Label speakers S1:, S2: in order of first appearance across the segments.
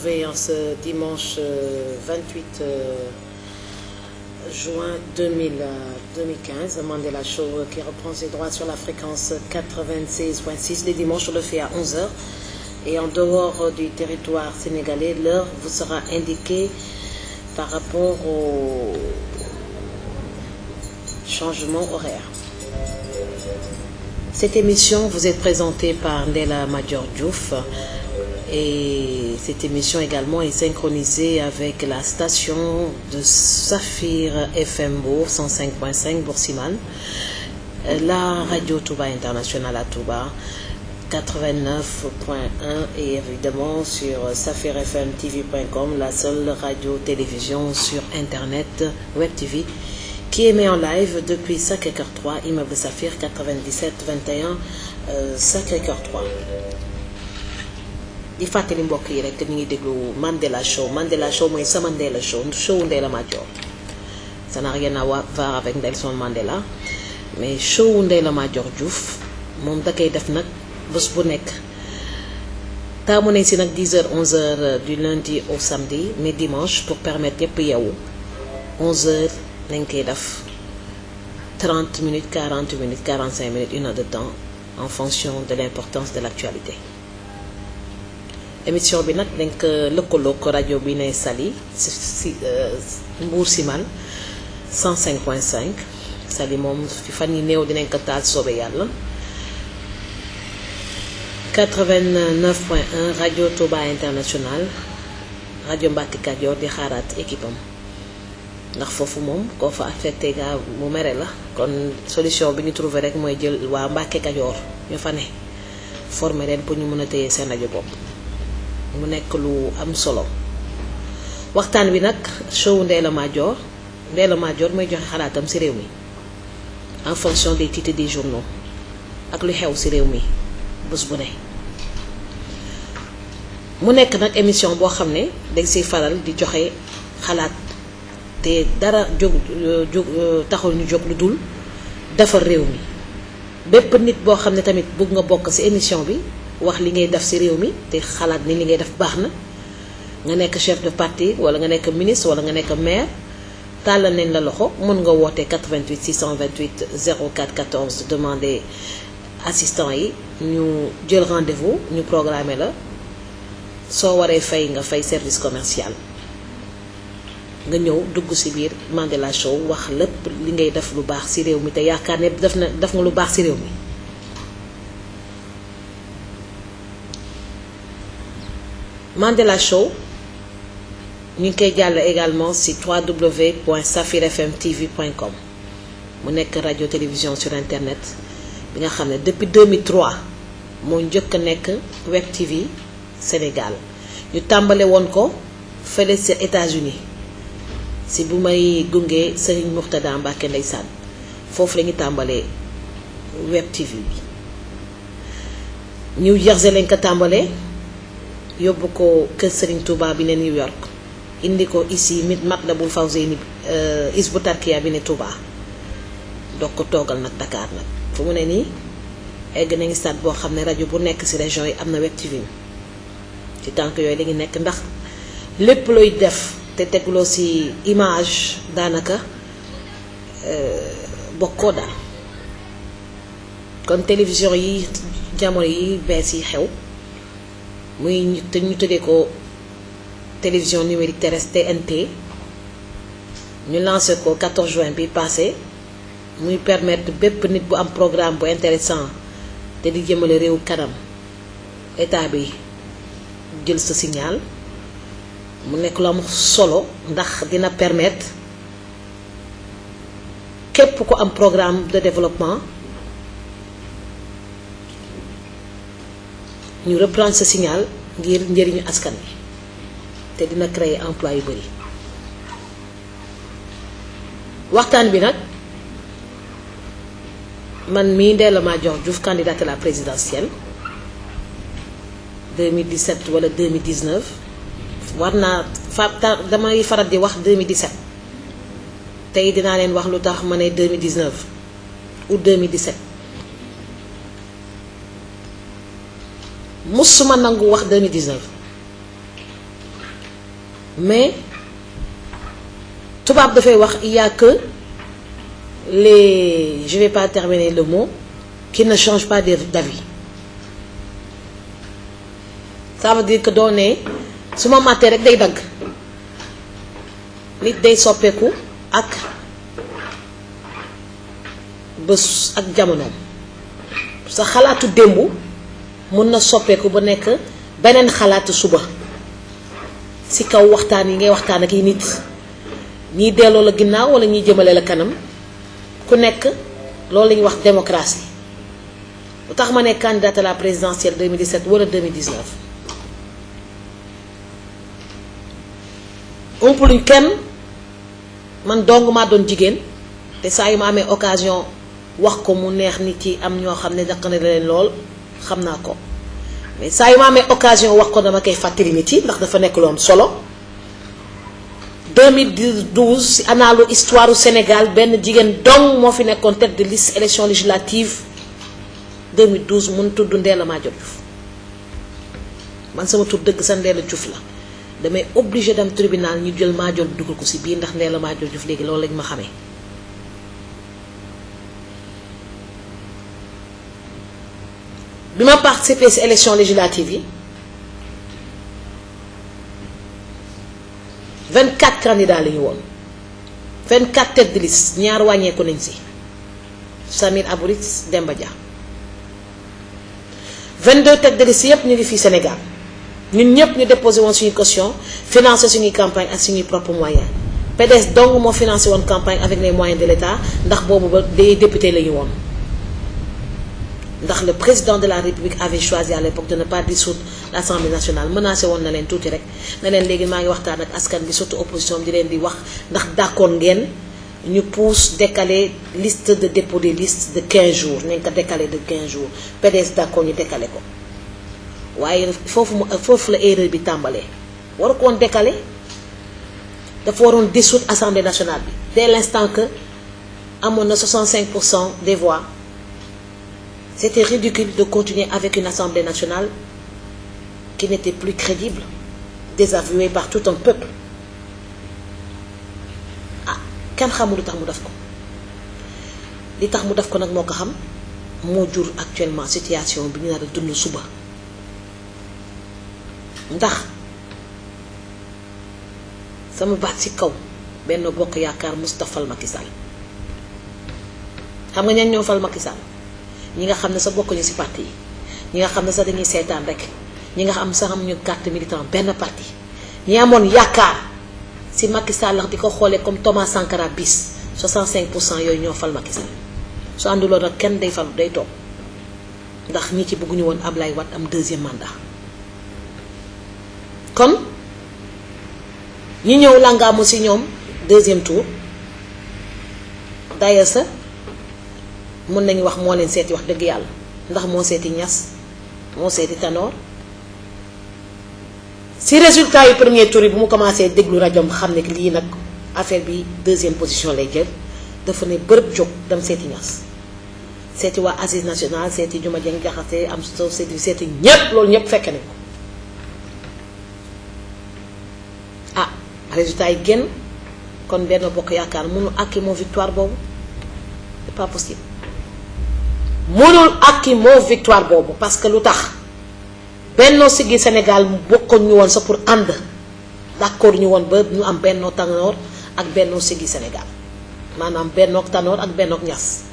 S1: En ce dimanche 28 juin 2015, Mandela Show qui reprend ses droits sur la fréquence 96.6. Les dimanches, on le fait à 11h. Et en dehors du territoire sénégalais, l'heure vous sera indiquée par rapport au changement horaire. Cette émission vous est présentée par Ndella Madior Diouf. Et cette émission également est synchronisée avec la station de Saphir FM Bourg 105.5 Bourg-Simal, la radio Touba International à Touba 89.1 et évidemment sur saphirfmtv.com, la seule radio-télévision sur Internet Web TV qui émet en live depuis Sacré-Cœur 3, immeuble Saphir 9721 Sacré-Cœur 3. di fàttali mbokk yi rek ñu ngi déglu Mandela Show mooy sama Ndella Show Ndella Madior. Ça n'a rien à voir avec Nelson Mandela mais show Ndella Madior Diouf moom da koy def nag bés bu nekk taamu nañ si nag 10h 11h du lundi au samedi mais dimanche pour permettre ñëpp yeewu 11h lañ koy def 30 minutes 40 minutes 45 minutes 1 heure de temps en fonction de l'importance de l'actualité. Émission bi nag dañ ko lëkkaloo ko rajo bi ne Saly si Mbour Simal 105.5 Saly moom fi fan yi néew dinañ ko taal soobee yàlla 89.1 rajo Touba International rajo Mbacke Kajoor di xaaraat équipe am ndax foofu moom koo fa affecté ga mu mere la kon solution bi ñu trouvé rek mooy jël waa Mbacke Kajoor ñu fa ne former leen pour ñu mën a téye seen rajo bopp. mu nekk lu am solo waxtaan wi nag show Ndella Madior mooy joxe xalaatam ci réew mi en fonction des titres des journaux ak lu xew ci réew mi bés bu ne mu nekk nag émission boo xam ne dañ ciy faral di joxe xalaat te dara taxul ñu jóg lu dul defar réew mi bépp nit boo xam ne tamit bëgg nga bokk ci émission bi wax li ngay def ci réew mi te xalaat ni li ngay def baax na nga nekk chef de parti wala nga nekk ministre wala nga nekk maire tàllal nañ la loxo mën nga woote 88 628 04 14 demander assistant yi ñu jël rendez-vous ñu programmer la soo waree fay nga fay service commercial nga ñëw dugg ci biir Mandela Show wax lépp li ngay def lu baax ci réew mi te yaakaar ne def nga lu baax ci réew mi. Mandela Show ñu ngi koy jàll également ci www.saphirfmtv.com mu nekk radio télévision sur internet bi nga xam ne depuis 2003 moo njëkk a nekk web TV Sénégal ñu tàmbale woon ko fële ci États-Unis ci bu may gunge Serigne Mourtada Mbacké ndeysaan foofu la ñu tàmbalee web TV bi New Jersey lañ ko tàmbalee yóbbu ko kër Serigne Touba bi ne New York indi ko ici Matlabul Fawzeyni Hizbut Tarqiyyah bi ne Touba doog ko toogal nag Dakar nag fu mu ne nii egg nañu stade boo xam ne rajo bu nekk ci région yi am na web TV ci tànk yooyu la ñu nekk ndax lépp looy def te tegloo ci image daanaka bokkoo daal kon télévision yi jamono yi bees yi xew muy ñu tuddee ko télévision numérique terrestre TNT ñu lancé ko 14 juin bi passé muy permettre bépp nit bu am programme bu intéressant te di jëmale réew kanam état bi jël sa signal mu nekk lu am solo ndax dina permettre képp ku am programme de développement ñu reprendre ce signal ngir njëriñu askan wi te dina créer emploi yu bari waxtaan bi nag man mii Ndella Madior Diouf candidate à la présidentielle 2017 wala 2019 war naa damay faral di wax 2017 tey dinaa leen wax lu tax ma ne 2019 ou 2017 musuma nangu wax 2019 mais tubaab dafay wax il y a que les je vais pas terminer le mot qui ne changent pas d'avis. Ça veut dire que doo ne su ma màttee rek day dagg nit day soppeeku ak bés ak jamonoom sa xalaatu démb mun na soppeeku ba nekk beneen xalaatu suba ci kaw waxtaan yi ngay waxtaan ak yi nit ñiy delloo la ginnaaw wala ñiy jëmale la kanam ku nekk loolu la ñuy wax démocratie lu tax ma ne candidate à la présidentielle 2017 wala 2019 umpuluñ kenn man dong maa doon jigéen te saa yu ma amee occasion wax ko mu neex nit yi am ñoo xam ne daq na leen lool xam naa ko mais saa yu ma amee occasion wax ko dama koy fàttali nit yi ndax dafa nekk lu am solo 2012 si analu histoire du Sénégal benn jigéen dong moo fi nekkoon tête de liste élection législative 2012 mun tudd Ndella Madior Diouf man sama tur dëgg sa Ndella Diouf la damay obligé dem tribunal ñu jël Madior dugal ko ci biir ndax Ndella Madior Diouf léegi loolu lañ ma xamee. bi ma participé ci élection législative yi 24 candidats la ñu woon 24 têtes de liste ñaar wàññeeku nañ ci Samir Abouritz Demba Dia 22 têtes de liste yépp ñu ngi fii Sénégal ñun ñëpp ñu déposé woon suñu caution financé suñuy campagne ak suñuy propres moyens PDS dong moo financé woon campagne avec les moyens de l'État ndax boobu ba des députés la ñu woon ndax le président de la République avait choisi à l'époque de ne pas dissoudre l'Assemblée nationale menacé woon na leen tuuti rek ne leen léegi maa ngi waxtaan ak askan bi surtout opposition bi di leen di wax ndax d'accord ngeen ñu pousse décaler liste de dépôt des listes de 15 jours nañ ko décaler de 15 jours PDS d'accord ñu décaler ko waaye foofu la erreur bi tàmbalee waru ko woon décaler dafa waroon dissoudre Assemblée nationale bi dès l'instant que amoon na 65% des voix. C'était ridicule de continuer avec une Assemblée nationale qui n'était plus crédible, désavouée par tout un peuple. Ah kenn xamul lu tax mu def ko li tax mu def ko nag moo ko xam moo jur actuellement situation bi ñu nar a dund suba ndax sama baat ci kaw benn bokk yaakaar Moustapha fal Macky Sall xam nga ñan ñoo fal Macky Sall ñi nga xam ne sa bokkuñu ci parti yi ñi nga xam ne sax dañuy seetaan rek ñi nga xam sax amuñu carte militant benn parti ñi amoon yaakaar ci Macky Sall di ko xoolee comme Thomas Sankara bis 65% yooyu ñoo fal Macky Sall su ànduloon nag kenn day fal day toog ndax ñi ci bëgguñu woon Ablaye Wade am deuxième mandat kon ñi ñëw langaamu ci ñoom deuxième tour d'ailleurs sa mën nañu wax moo leen seeti wax dëgg yàlla ndax moo seeti Niass moo seeti Tanor si résultat yi premier tour yi bu mu commencé déglu rajoom xam ne lii nag affaire bi deuxième position lay jël dafa ne bërëb jóg dem seeti Niass seeti waa Assises nationales seeti Juma Jeng Jaxate am so seeti ñépp loolu ñépp fekke nañ ko ah résultat yi génn kon Benno Bokk Yaakaar mënu àkki moo victoire boobu c'est pas possible mënul àkki moo victoire boobu parce que lu tax Benno Siggi Sénégal bokkoon ñu woon sa pour ànd d'accord ñu woon ba ñu am Benno Tanor ak Benno Siggi Sénégal maanaam Benno Tanor ak Benno Niass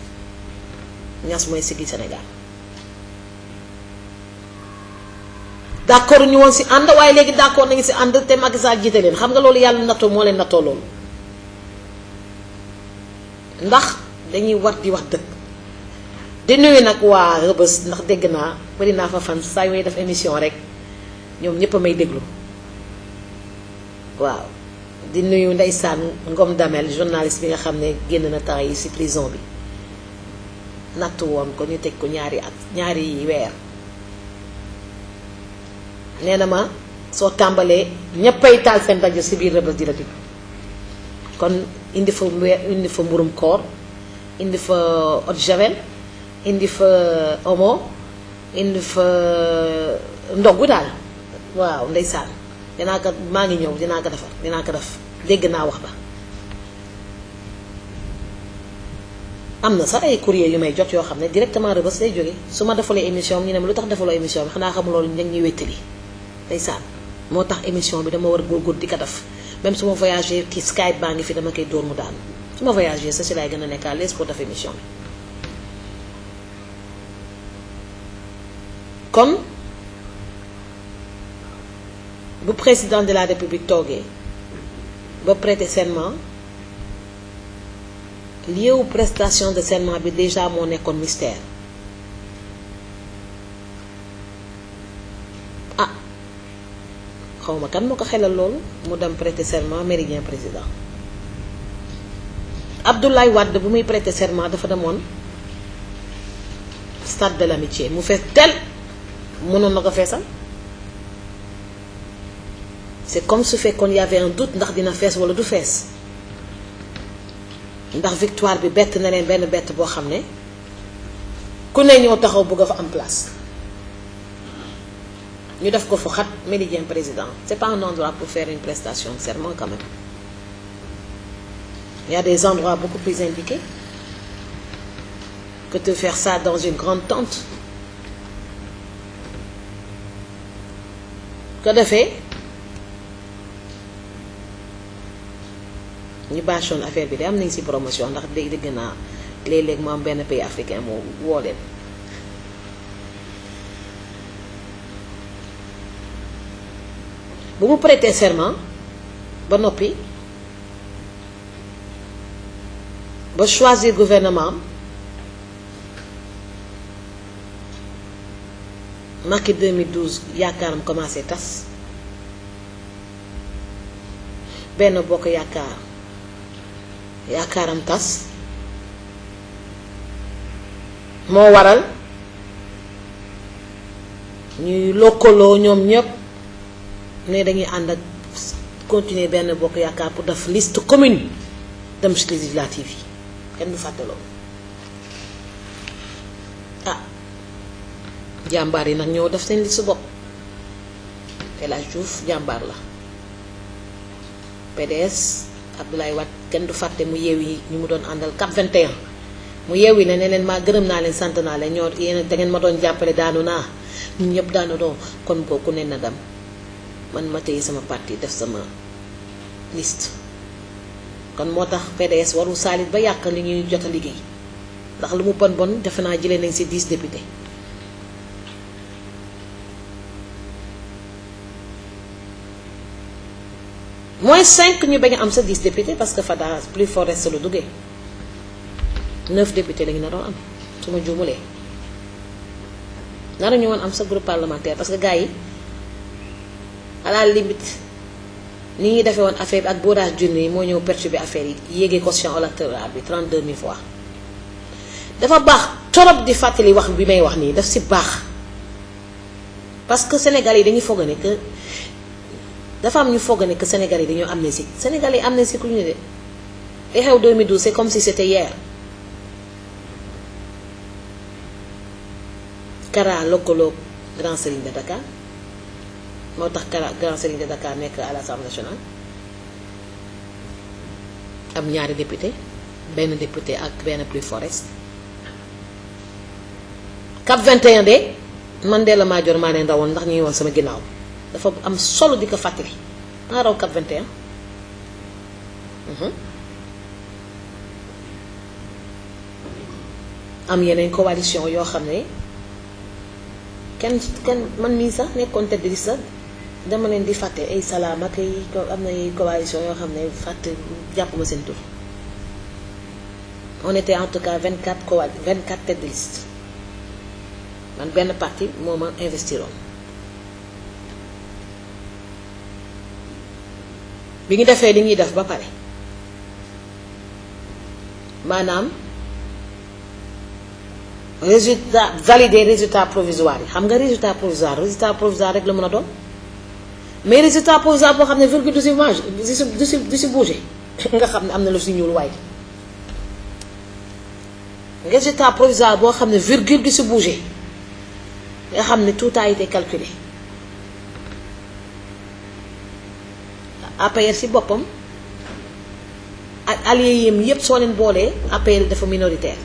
S1: Niass mooy Siggi Sénégal d'accord ñu woon ci ànd waaye léegi d'accord nañu ci ànd te Macky Sall jiite leen xam nga loolu yàlla nattoo moo leen nattoo loolu ndax dañuy war di wax dëgg di nuyu nag waa Rebeuss ndax dégg naa bari naa fa fan saa yooyu def émission rek ñoom ñëpp a may déglu waaw di nuyu ndeysaan Ngom Damel journaliste bi nga xam ne génn na temps yi ci prison bi nattu woon ko ñu tëj ko ñaari weer nee na ma soo tàmbalee ñëppay taal seen rajo ci biir Rebeuss di la déglu kon indi fa mburum koor indi fa eau de javel indi fa omo indi fa ndogu daal waaw ndeysaan dinaa ko maa ngi ñëw dinaa ko defar dinaa ko def dégg naa wax ba. am na sax ay courrier yu may jot yoo xam ne directement Rebeuss lay jóge su ma defalee émission ñu ne ma lu tax defaloo émission bi xanaa xamul loolu ñu ñuy wéttali ndeysaan moo tax émission bi dama war a góorgóor di ko def même su ma voyagé kii Skype baa ngi fi dama koy dóor mu daanu su ma voyagé sa si laay gën a nekk à l'aise pour def émission bi. kon bu président de la république toogee ba prêter serment lieu prestation de serment bi déjà moo nekkoon mystère ah xawma kan moo ko xelal loolu mu dem prêter serment méridien président Abdoulaye Wade bu muy prêter serment dafa demoon stade de l'amitié mu fees tel mënoon na ko feesal c'est comme su fekkoon y avait un doute ndax dina fees wala du fees ndax victoire bi bett na leen benn bett boo xam ne ku ne ñoo taxaw bëgg a fa am place ñu def ko fu xat méridien président c'est pas un endroit pour faire une prestation de serment quand même il y a des endroits beaucoup plus indiqués que de faire ça dans une grande tente ko defee ñu bâchoon affaire bi de am nañ ci promotion ndax dégg naa léeg-léeg mu am benn pays africain moo woo leen bu mu prêter serment ba noppi ba choisir gouvernement am Macky 2012 yaakaaram commencé tas benn bokk yaakaaram tas moo waral ñuy lëkkaloo ñoom ñëpp ne dañuy ànd ak continuer benn bokk yaakaar pour def liste commune dem ci législative yi kenn du fàtte loolu ah jàmbaar yi nag ñoo def seen liste bopp El Hadj Diouf jàmbaar la PDS Abdoulaye Wade kenn du fàtte mu yeewi ñu mu doon àndal CAP 21 mu yeewi ne leen maa gërëm naa leen sant naa leen ñoo yéen da ngeen ma doon jàppale daanu naa ñun ñëpp daanu doon kon kooku ne na dem man ma téye sama parti def sama liste kon moo tax PDS warul saalit ba yàq li ñuy jot a liggéey ndax lu mu bon bon defe naa jëlee nañ ci 10 députés moins 5 ñu bañ a am sa 10 députés parce que Fada plus fort reste lu duggee 9 députés lañu naroon am su ma juumulee naru ñu woon am sa groupe parlementaire parce que gars yi à la limite ni ñuy defee woon affaire bi ak bourrage junne yi moo ñëw perturber affaire yi yéegee quotient électoral bi 32 000 fois dafa baax torop di fàttali wax bi may wax nii daf si baax parce que Sénégal yi dañuy foog ne que dafa am ñu foog ne que Sénégal yi dañoo amnésie Sénégal yi amnésie ku ñu ne de li xew 2012 c'est comme si c'était hier Kara lëkkaloo Grand Serigne de Dakar moo tax Kara Grand Serigne de Dakar nekk à l'Assemblée nationale am ñaari député benn député ak benn plus forest CAP 21 de man de la Madior maa leen rawoon ndax ñu ngi woon sama ginnaaw dafa am solo di ko fàttali maa raw CAP 21 am yeneen coalition yoo xam ne kenn man mii sax nekkoon tête de liste dama leen di fàtte ay salaam ak ay am na ay coalition yoo xam ne fàtte jàppuma seen tur on était en tout cas 24 tête de liste man benn parti moo ma investiroon bi ñu defee li ñuy def ba pare maanaam résultat validé résultat provisoire yi xam nga résultat provisoire rek la mën a doon mais résultat provisoire boo xam ne virgule du si bouger nga xam ne am na lu si ñuul waaye résultat provisoire boo xam ne virgule du si bouger nga xam ne tout a été calculé APR ci boppam ak alliés yam yépp soo leen boolee APR dafa minoritaire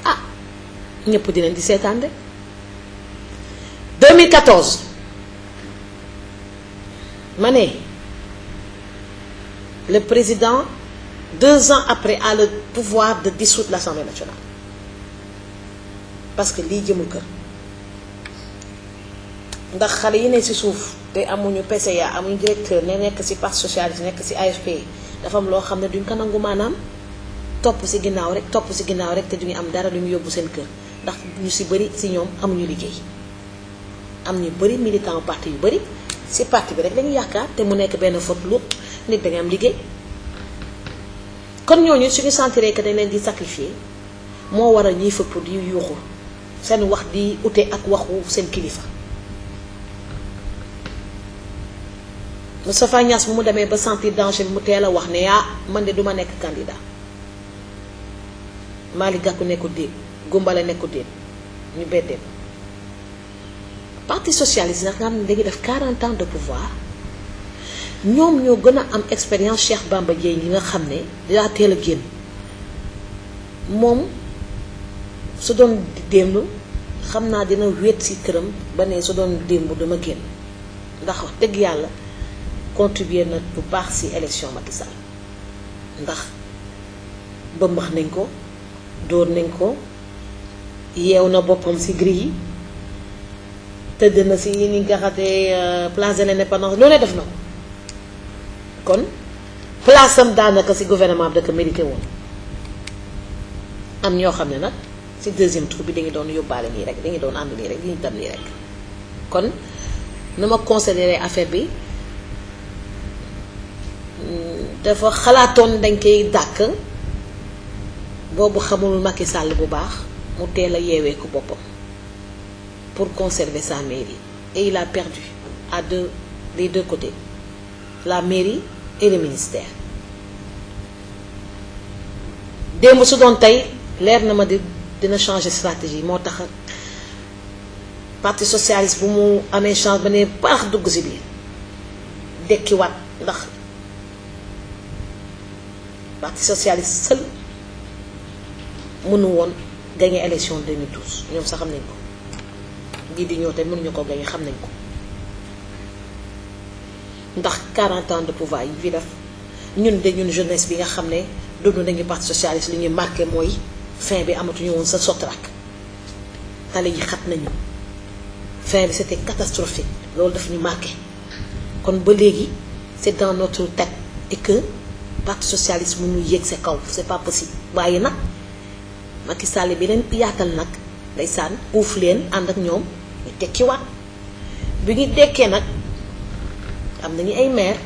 S1: ah ñëpp dinañ di seetaan de 2014 ma ne le président 2 ans après a le pouvoir de dissoudre l'Assemblée nationale parce que lii jëmul kër ndax xale yi ne ci suuf te amuñu PCA amuñu directeur ne nekk ci parti socialiste nekk ci AFP dafa am loo xam ne duñ ko nangu maanaam topp ci ginnaaw rek te duñu am dara lu ñu yóbbu seen kër ndax ñu ci bëri ci ñoom amuñu liggéey am ñu bëri militant parti yu bëri ci parti bi rek lañu yaakaar te mu nekk benn faute lu nit da nga am liggéey kon ñooñu suñu sentiree que dañ leen di sacrifier moo waral ñuy fëpp di yuuxu seen wax di ute ak waxu seen kilifa Moustapha Niasse bu mu demee ba sentir danger bi mu teel a wax ne man de duma nekk candidat Malick Gakou nekkul déet Goumbala nekkul déet ñu beddeem parti socialiste nag nga xam ne dañuy def 40 ans de pouvoir ñoom ñoo gën a am expérience Cheikh Bamba Dièye yi nga xam ne daa teel a génn moom su doon démb xam naa dina wéet ci këram ba ne su doon démb dama génn ndax wax dëgg yàlla contribuer na bu baax ci élection Macky Sall ndax bëmbax nañ ko dóor nañ ko yeew na boppam ci grille yi tëdd na ci yi ni nga xamante place de l'Indépendance loolee def na ko kon place am daanaka ci gouvernement bi da ko mérité woon am ñoo xam ne nag ci deuxième tour bi dañu doon yóbbaale nii rek dañu doon ànd nii rek dañu tam nii rek kon nu ma considéré affaire bi dafa xalaatoon dañ koy dàkk boobu xamul Macky Sall bu baax mu teel a yeewee ko boppam pour conserver sa mairie et il a perdu des deux côtés la mairie et le ministère démb su doon tey leer na ma dina changer stratégie moo tax parti socialiste bu mu amee chance ba ne baax dugg ci biir dekkiwaat ndax parti socialiste seul mënu woon gagner élection 2012 ñoom sax xam nañ ko lii di ñëw te mënuñu ko gagner xam nañ ko ndax 40 ans de pouvoir yi fi def ñun jeunesse bi nga xam ne dund nañu parti socialiste li ñuy marqué mooy fin bi amatuñu woon sa Sotrac xale yi xat nañu fin bi c'était catastrophique loolu daf ñu marqué kon ba léegi c'est dans notre tête et que parti socialiste mënu yéeg sa kaw c'est pas possible waaye nag Macky Sall bi leen yaatal nag ndeysaan uuf leen ànd ak ñoom ñu tekkiwaat bi ñu dekkee nag am nañu ay maire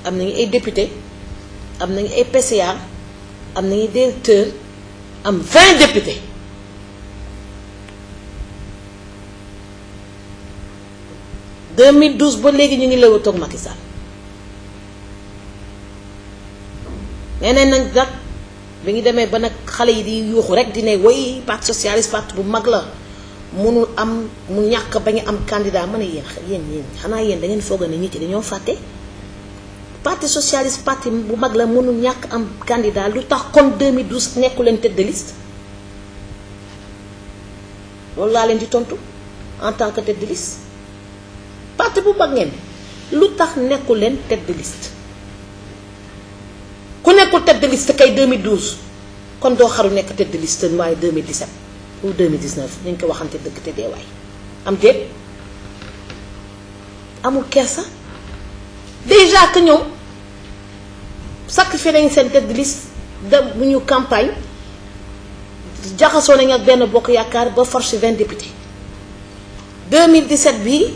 S1: am nañu ay député am nañu ay PCA am nañu directeur am 20 députés en 2012 ba léegi ñu ngi lëw a toog Macky Sall neneen nag nag bi ñu demee ba nag xale yi di yuuxu rek di ne way parti socialiste parti bu mag la mënul am mu ñàkk ba ñu am candidat ma ne yéen xanaa yéen da ngeen foog ne nit yi dañoo fàtte parti socialiste parti bu mag la mënul ñàkk am candidat lu tax kon 2012 nekku leen tête de liste loolu laa leen di tontu en tant que tête de liste parti bu mag ngeen lu tax nekku leen tête de liste ku nekkul tête de liste kay 2012 kon doo xaru nekk tête de liste waaye 2017 ou 2019 nañ ko waxante dëgg te dee waay am déet amul kersa déjà que ñoom sacrifié nañ seen tête de liste bu ñu campagne jaxasoo nañ ak benn bokk yaakaar ba force 20 députés 2017 bii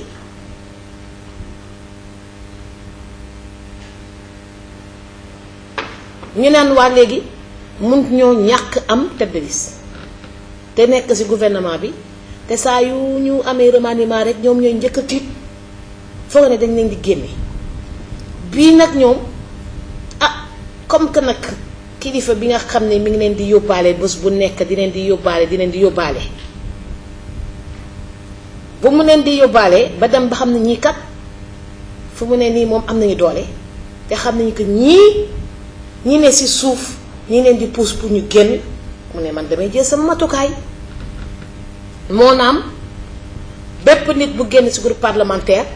S1: ñu naan waa léegi mun ñoo ñàkk am tête de liste te nekk ci gouvernement bi te saa yu ñu amee remaniement rek ñoom ñooy njëkk a tiit foog ne dañ leen di génne bii nag ñoom comme que nag kilifa bi nga xam ne mi ngi leen di yóbbaale bés bu nekk di leen di yóbbaale bu mu leen di yóbbaale ba dem ba xam ne ñii kat fu mu ne nii moom am nañu doole te xam nañu que ñii ne ci suuf ñi leen di pousse pour ñu génn mu ne man damay jël sama matukaay moo naam bépp nit bu génn ci groupe parlementaire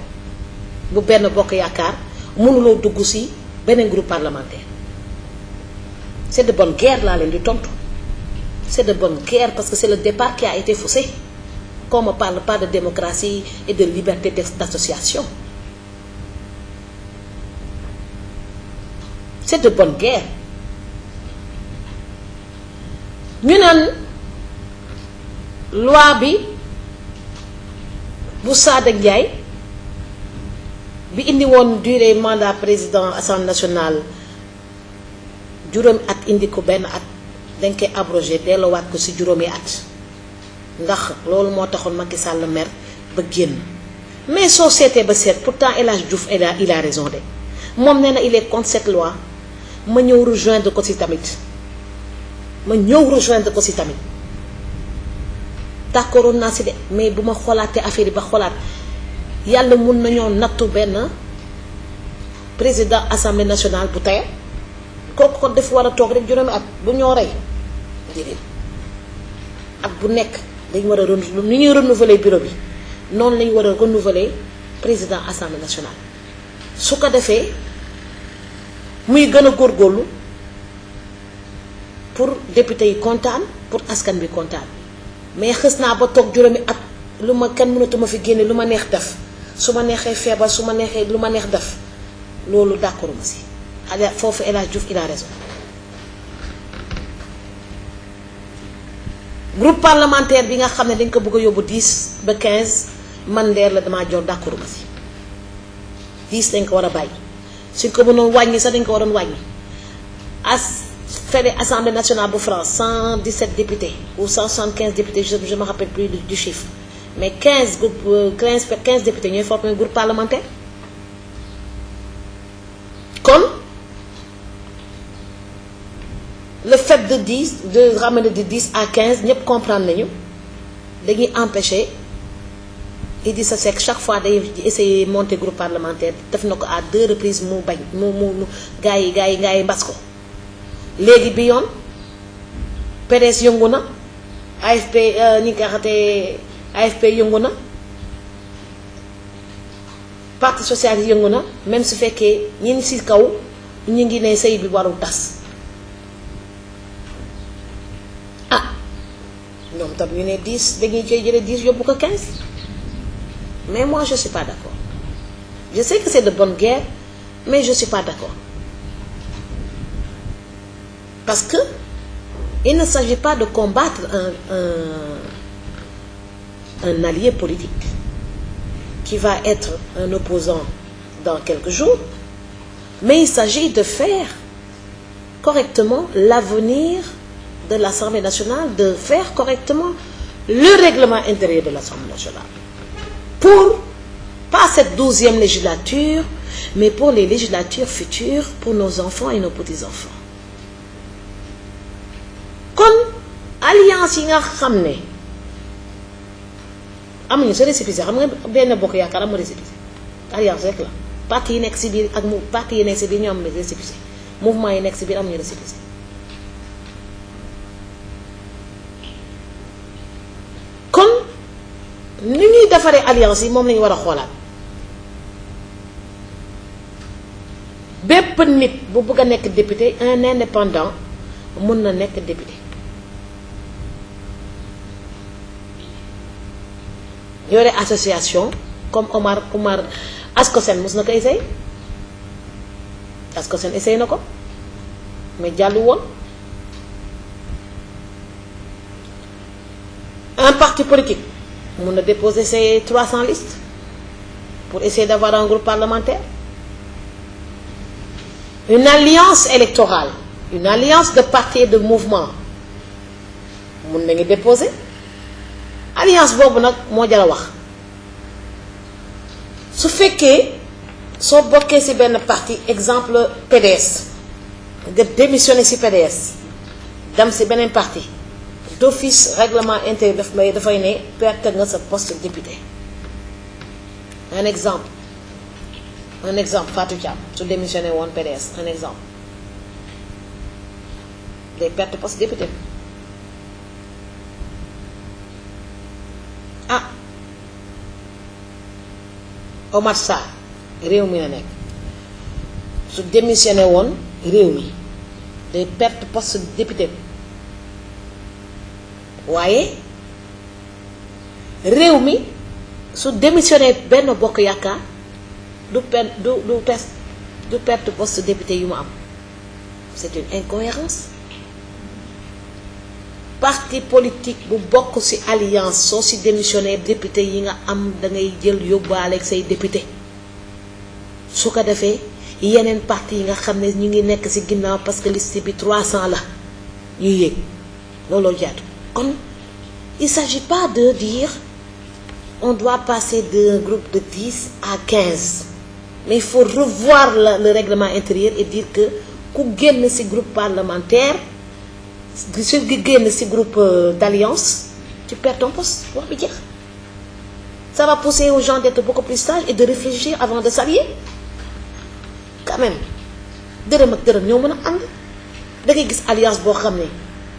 S1: bu benn bokk yaakaar mënuloo dugg ci beneen groupe parlementaire c'est de bonne guerre laa leen di tontu c'est de bonne guerre parce que c'est le départ qui a été faussé qu'on ne parle pas de démocratie et de liberté d'association c'est de bonne guerre ñu naan loi bi bu Sada Ndiaye bi indi woon durée mandat président assemblée nationale juróomi at indi ko benn at dañ koy abrogé delloowaat ko ci juróomi at ndax loolu moo taxoon Macky Sall mer ba génn mais soo seetee ba seet pourtant El Hadj Diouf il a raison de moom nee na il est contre cette loi ma ñëw rejoindre ko ci tamit d'accordoon naa ci de mais bu ma xoolaatee affaire yi ba xoolaat yàlla mun nañoo nattu benn président assemblée nationale bu tey kooku ko def war a toog rek juróomi at bu ñoo rey déedéet at bu nekk dañ war a renouveler ni ñuy renouveler bureau bi noonu lañu war a renouveler président assemblée nationale su ko defee muy gën a góorgóorlu pour député yi kontaan pour askan bi kontaan mais xës naa ba toog juróomi at lu ma kenn mënatuma fi génne lu ma neex def su ma neexee feebar su ma neexee lu ma neex def loolu d'accord ma si foofu El Hadj Diouf il a raison groupe parlementaire bi nga xam ne dañ ko bëgg a yóbbu 10 ba 15 man Nder la damaa jox d'accord ma si 10 dañ ko war a bàyyi suñ ko mënoon wàññi sax dañ ko waroon wàññi fede assemblée nationale bu France 117 députés ou 175 députés je me rappelle plus du chiffre mais 15 députés ñooy former groupe parlementaire kon le fait de ramener de 10 à 15 ñëpp comprendre nañu dañuy empêcher Idrissa Seck chaque fois day essayer monter groupe parlementaire def na ko à 2 reprises mu bañ mu gaa yi mbas ko léegi bi yoon PDS yëngu na AFP ñi nga xamante AFP yëngu na parti socialiste yëngu na même su fekkee ñi ci kaw ñu ngi ne sëy bi warul tas ñoom tam ñu ne 10 dañuy jëlee 10 yóbbu ko 15 mais moi je suis pas d'accord je sais que c'est de bonne guerre mais je suis pas d'accord parce que il ne s'agit pas de combattre un allié politique qui va être un opposant dans quelques jours, mais il s'agit de faire correctement l'avenir de l'Assemblée nationale, de faire correctement le règlement intérieur de l'Assemblée nationale. Pour, pas cette 12e législature, mais pour les législatures futures, pour nos enfants et nos petits-enfants. Kon alliance yi nga xam ne amuñu sa récépissé xam nga benn bokk yaakaar amul récépissé alliance rek la parti yi nekk ci biir ak parti yi nekk ci biir ñoo am récépissé mouvement yi nekk ci biir amuñu récépissé kon ni ñuy defaree alliance yi moom lañu war a xoolaat bépp nit bu bëgg a nekk député un indépendant mun na nekk député yore association comme Omar Ascosen mos na ko essayé Ascosen essayé na ko mais jàllu woon un parti politique mun na déposer ses 300 listes pour essayer d'avoir un groupe parlementaire une alliance électorale une alliance de partis et de mouvements mun nañu déposer alliance boobu nag moo jar a wax su fekkee soo bokkee ci benn parti exemple PDS nga démissionné ci PDS dem ci beneen parti d'office règlement intérieur dafay ne perte nga sa poste député un exemple Fatou Thiam su démissionné woon PDS un exemple day perte poste député ah Omar Sarr réew mi la nekk su démissionné woon réew mi day perte poste député waaye réew mi su démissionné benn bokk yaakaar du perte poste député yu mu am c'est une incohérence parti politique bu bokk ci alliance soo ci démissionné député yi nga am da ngay jël yóbbaale ak say député su ko defee yeneen parti yi nga xam ne ñu ngi nekk ci ginnaaw parce que liste bi 300 la ñuy yéeg looloo jaatu kon il s'agit pas de dire on doit passer d'un groupe de 10 à 15 mais il faut revoir le règlement intérieur et dire que ku génn ci groupe parlementaire su génn ci groupe d'alliance tu perds ton poste wax bi jeex ça va pousser aux gens d'être beaucoup plus sages et de réfléchir avant de s'allier quand même dërëm ak dërëm ñoo mën a ànd da ngay gis alliance boo xam ne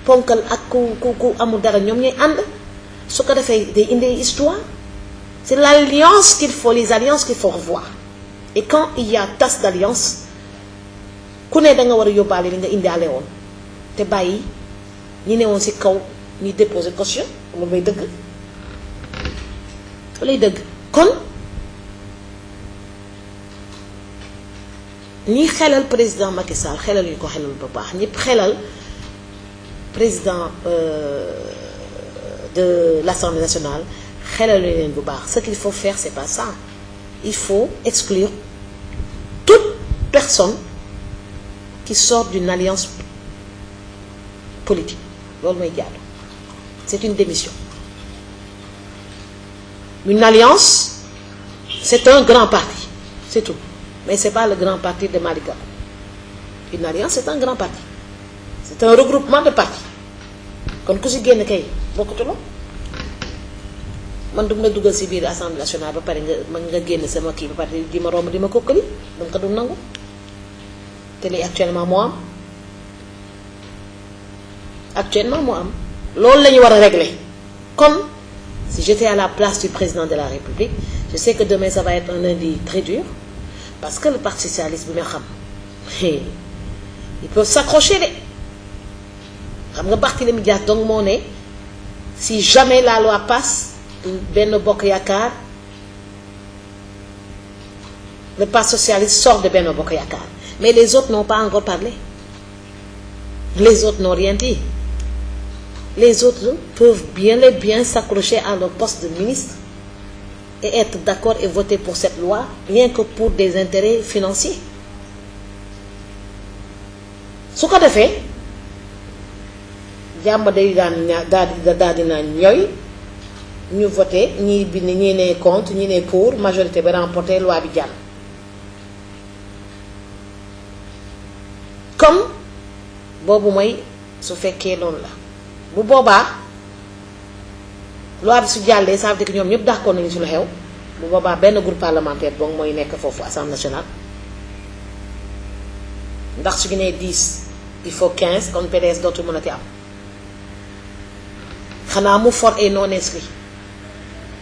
S1: ponkal ak ku amul dara ñoom ñooy ànd su ko defee day indi histoire c'est l'alliance les alliances qu'il faut revoir et quand il y a tasse d'alliance ku ne da nga war a yóbbaale li nga indaale woon te bàyyi ñi ne woon ci kaw ñi déposer caution loolu lay dëgg lay dëgg kon ñi xelal président Macky Sall xelal ñu ko xelal bu baax ñëpp xelal président de l'Assemblée nationale xelal leen bu baax ce qu'il faut faire c'est pas ça il faut exclure toute personne qui sort d'une alliance politique loolu mooy jaadu c'est une démission une alliance c'est un grand parti c'est tout mais c'est pas le grand parti de Malick Gakou une alliance c'est un grand parti c'est un regroupement de partis kon ku ci génn kay bokkutuloo man du ma dugal ci biir assemblée nationale ba pare nga génn sama kii ba pare di ma romb di ma kokkali danga ko du nangu te lii actuellement moo am loolu la ñu war a régler kon si j'étais à la place du président de la République je sais que demain ça va être un lundi très dur parce que le parti socialiste bi nga xam ils peuvent s'accrocher de xam nga Barthélémy Dias donc moo ne si jamais la loi passe benn bokk yaakaar le parti socialiste sort de benn bokk yaakaar mais les autres n'ont pas encore parlé les autres n'ont rien dit les autres peuvent bien s'accrocher à leur poste de ministre et être d'accord et voter pour cette loi rien que pour des intérêts financiers su ko defee jàmm day daal di naan ñooy ñu voté ñii bind ñii ne contre ñii ne pour majorité bi remporté loi bi jàll comme boobu mooy su fekkee loolu la bu boobaa loi bi su jàllee ça veut dire que ñoom ñëpp d'accord nañu ci lu xew bu boobaa benn groupe parlementaire donc mooy nekk foofu Assemblée nationale ndax su ñu nee 10 il faut 15 kon PDS dootul mën a ti am xanaa mu for ay non inscrits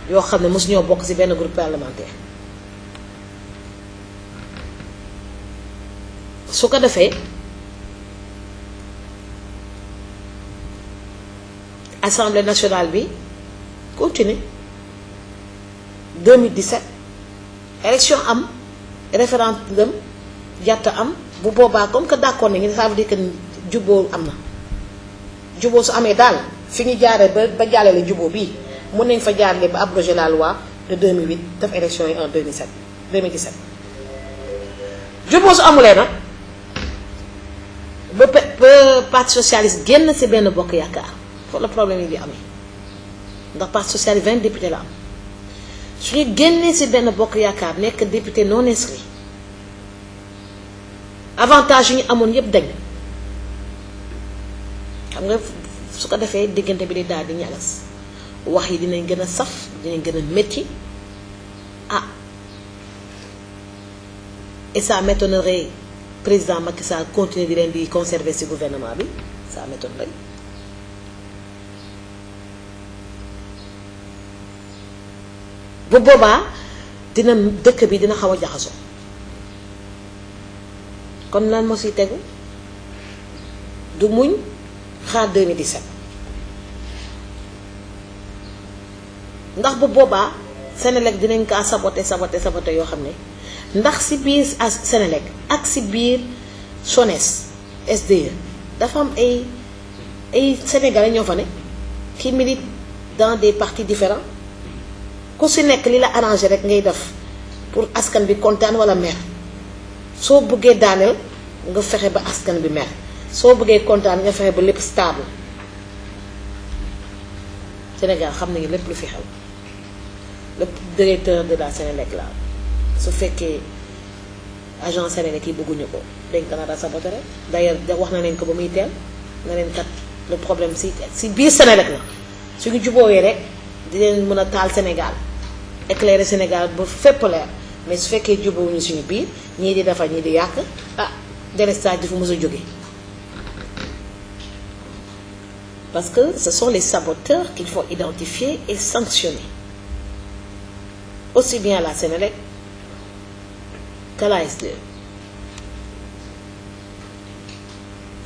S1: yoo xam ne mosuñoo bokk ci benn groupe parlementaire su ko defee Assemblée nationale bi continue 2017 élection am référendum jàtta am bu boobaa comme que d'accord nañu ça veut dire que juboo am na juboo su amee daal fi ñu jaaree ba jàllale juboo bii mën nañ fa jaarale ba abroger la loi de 2008 def élection yi en 2017 juboo su amulee nag ba parti socialiste génn ci benn bokk yaakaar foofu la problème yi di amee ndax parti socialiste 20 députés la am suñu génnee ci benn bokk yaakaar nekk député non inscrit avantage yu ñu amoon yëpp dañ xam nga su ko defee diggante bi di daal di ñagas wax yi dinañ gën a saf dinañ gën a métti et ça m'étonnerait président Macky Sall continuer di leen di conserver ci gouvernement bi ça m'étonnerait. bu boobaa dina dëkk bi dina xaw a jaxasoo kon lan moo siy tegu du muñ xaar 2017 ndax bu boobaa Senelec dinañ kaa saboté yoo xam ne ndax si biir Senelec ak si biir SONES SDE dafa am ay sénégalais ñoo fa ne qui militent dans des partis différents ku si nekk li la arrangé rek ngay def pour askan bi kontaan wala mer soo bëggee daaneel nga fexe ba askan bi mer soo bëggee kontaan nga fexe ba lépp stable Sénégal xam nañu lépp lu fi xew le directeur de la Sénélec la su fekkee agent Sénélec yi bëgguñu ko dañ ko nar a saboté rek d'ailleurs wax na leen ko ba muy teel na leen kat le problème si biir Sénélec la suñu jubóowee rek di leen mën a taal Sénégal éclairer Sénégal ba fépp leer mais su fekkee jubóowuñu suñu biir ñii di defar ñii di yàq délestage dafa mës a jóge parce que ce sont les saboteurs qu'il faut identifier et sanctionner aussi bien à la Sénélec qu'à la SDE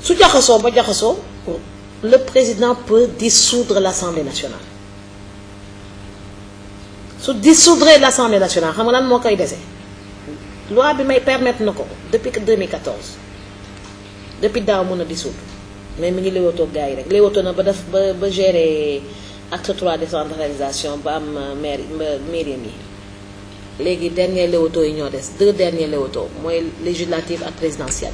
S1: su jaxasoo ba jaxasoo le président peut dissoudre l'Assemblée nationale su dissoudre l'Assemblée nationale xam nga lan moo koy dese loi bi may permettre na ko depuis 2014 depuis daaw mën a dissoudre mais mi ngi léewatoo gars yi rek léewatoo na ba def ba gérer acte 3 décentralisation ba am mairie yi léegi dernier léewatoo yi ñoo des 2 derniers léewatoo mooy législative ak présidentielle.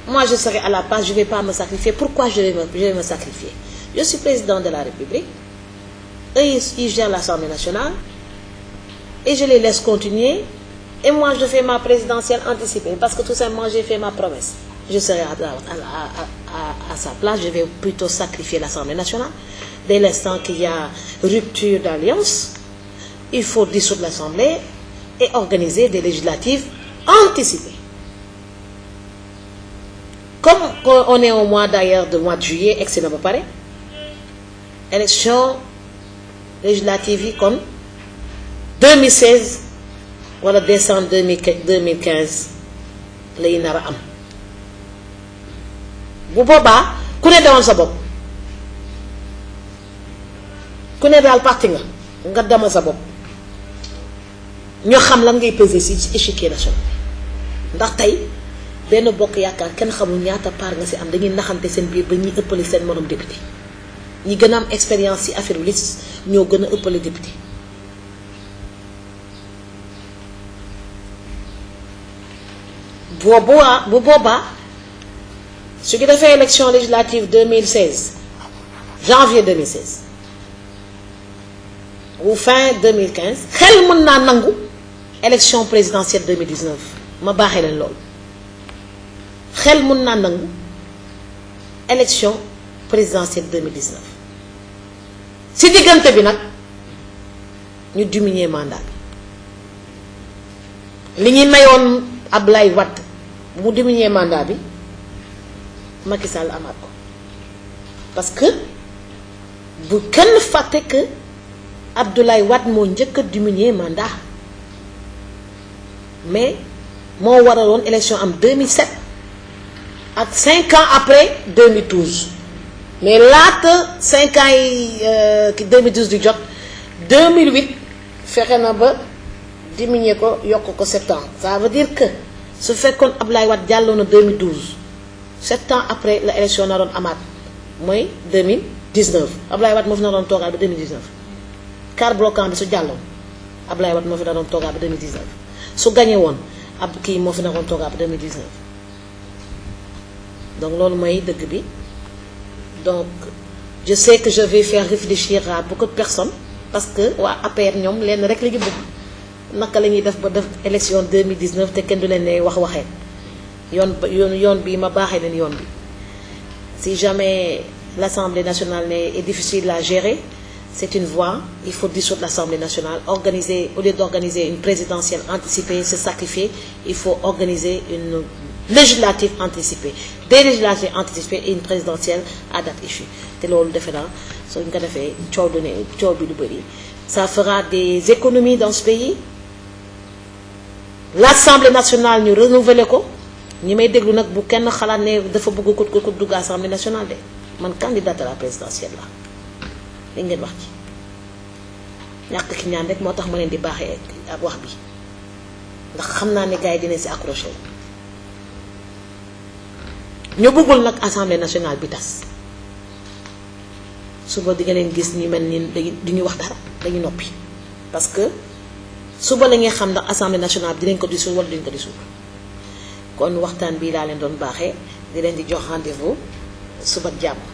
S1: Moi je serai à la place, je vais pas me sacrifier. Pourquoi je vais me sacrifier? Je suis président de la République. Eux ils gèrent l'Assemblée nationale et je les laisse continuer et moi je fais ma présidentielle anticipée parce que tout simplement j'ai fait ma promesse. Je serai à sa place, je vais plutôt sacrifier l'Assemblée nationale. Dès l'instant qu'il y a rupture d'alliance, il faut dissoudre l'Assemblée et organiser des législatives anticipées. Comme on est au mois d'ailleurs de mois de juillet, excellent ba pare élection législative yi kon 2016 wala décembre 2015 lay nar a am bu boobaa ku ne demal sa bopp ku ne daal parti nga demal sa bopp ñoo xam lan ngay peser ci échiquier national ndax tey benn bokk yaakaar kenn xamul ñaata part nga ci am dañuy naxante seen biir ba ñuy ëppale seen morom député ñi gën a am expérience ci affaire liste ñoo gën a ëppale député bu boobaa su ñu defee élection législative 2016 janvier 2016 ou fin 2015 xel mën naa nangu élection présidentielle 2019 ma baaxee leen loolu xel mën naa nangu élection présidentielle 2019 si diggante bi nag ñu diminuer mandat bi li ñuy mayoon Ablaye Wade bu mu diminuer mandat bi Macky Sall amaat ko parce que bu kenn fàtte que Abdoulaye Wade moo njëkk a diminuer mandat mais moo waraloon élection am 2007 ak 5 ans après 2012 mais laata 5 ans yi 2012 di jot 2008 fexe na ba diminuer ko yokk ko 7 ans ça veut dire que su fekkoon Abdoulaye Wade jàlloon na 2012 7 ans après la élection na doon amaat mooy 2019 Abdoulaye Wade moo fi na doon toogaat ba 2019 car bloquant bi su jàlloon Abdoulaye Wade moo fi na doon toogaat ba 2019 su gagné woon ab kii moo fi na doon toogaat ba 2019 donc loolu mooy dëgg bi donc je sais que je vais faire réfléchir à beaucoup de personnes parce que waa APR ñoom lenn rek la ñu bëgg naka la ñuy def ba def élection 2019 te kenn du leen ne waxee yoon bi ma baaxee leen yoon bi si jamais l'Assemblée nationale est difficile à gérer c'est une voie. Il faut dissoudre l'Assemblée nationale, organiser, au lieu d'organiser une présidentielle anticipée, se sacrifier, il faut organiser une législative anticipée, des législatives anticipées et une présidentielle à date échue. te loolu defe naa soo ñu ko defee coow bi lu bëri ça fera des économies dans ce pays. L'Assemblée nationale ñu renouveler ko ñi may déglu nag bu kenn xalaat ne dafa bëgg ko dugg Assemblée nationale de man candidate à la présidentielle la li ngeen wax ci ñàkk ki ñaan rek moo tax ma leen di baaxee ak wax bi ndax xam naa ne gars yi dinañ si accroché ñu bëggul nag Assemblée nationale bi tas suba di nga leen gis ñu mel ni duñu wax dara dañu noppi parce que suba la ngay xam ndax Assemblée nationale bi dinañ ko dissoudre wala duñ ko dissoudre kon waxtaan bii laa leen doon baaxee di leen di jox rendez-vous suba ak jàmm.